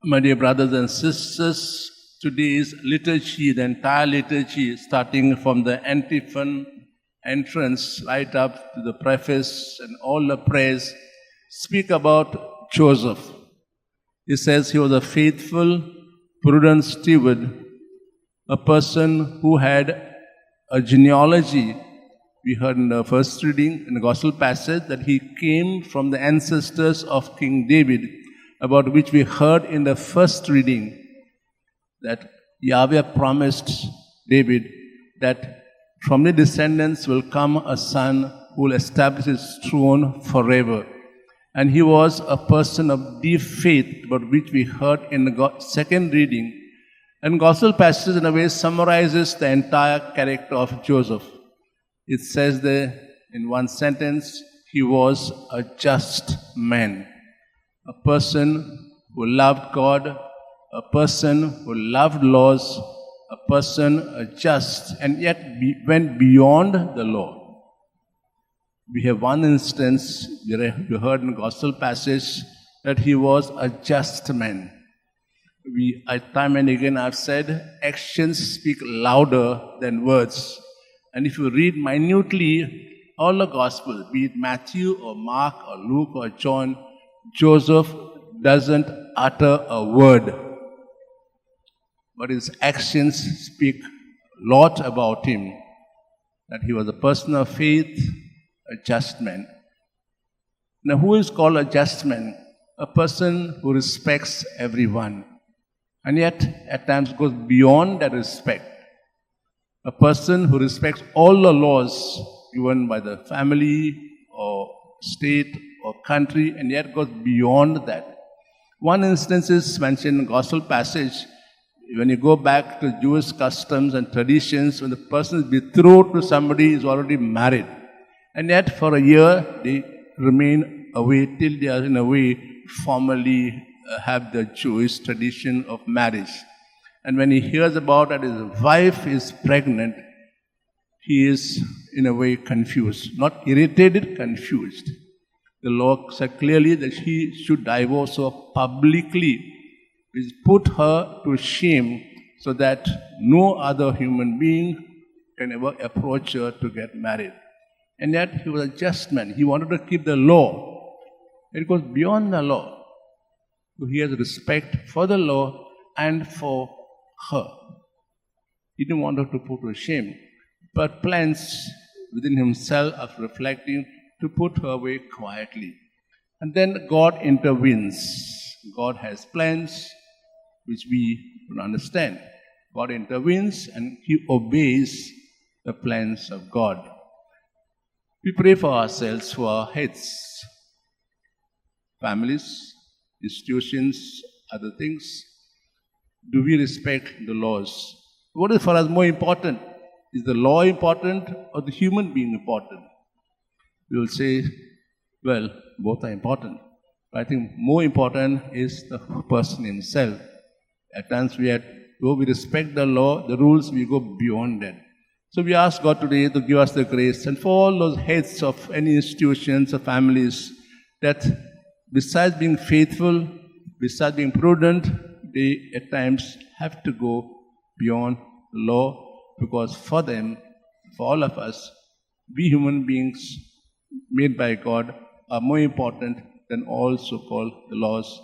My dear brothers and sisters, today's liturgy, the entire liturgy, starting from the antiphon entrance right up to the preface and all the prayers, speak about Joseph. He says he was a faithful, prudent steward, a person who had a genealogy. We heard in the first reading in the gospel passage that he came from the ancestors of King David, about which we heard in the first reading that Yahweh promised David that from the descendants will come a son who will establish his throne forever. And he was a person of deep faith, about which we heard in the second reading. And gospel passage in a way summarizes the entire character of Joseph. It says there in one sentence, he was a just man, a person who loved God, a person who loved laws, a person just, and yet went beyond the law. We have one instance, we heard in the gospel passage, that he was a just man. Time and again I've said, actions speak louder than words. And if you read minutely all the Gospels, be it Matthew or Mark or Luke or John, Joseph doesn't utter a word. But his actions speak a lot about him. That he was a person of faith, a just man. Now, who is called a just man? A person who respects everyone. And yet, at times, goes beyond that respect. A person who respects all the laws given by the family or state or country, and yet goes beyond that. One instance is mentioned in the gospel passage. When you go back to Jewish customs and traditions, when the person is betrothed to somebody, he is already married. And yet, for a year, they remain away till they are, in a way, formally have the Jewish tradition of marriage. And when he hears about that his wife is pregnant, he is in a way confused. Not irritated, confused. The law said clearly that he should divorce her publicly, which put her to shame so that no other human being can ever approach her to get married. And yet he was a just man. He wanted to keep the law. It goes beyond the law. So he has respect for the law and for her. He didn't want her to put to shame, but plans within himself of reflecting to put her away quietly. And then God intervenes. God has plans which we don't understand. God intervenes and he obeys the plans of God. We pray for ourselves, for our heads, families, institutions, other things. Do we respect the laws? What is for us more important? Is the law important or the human being important? We will say, well, both are important. But I think more important is the person himself. At times though we respect the law, the rules, we go beyond that. So we ask God today to give us the grace, and for all those heads of any institutions or families, that besides being faithful, besides being prudent, they at times have to go beyond the law, because for them, for all of us, we human beings made by God are more important than all so-called the laws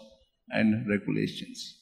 and regulations.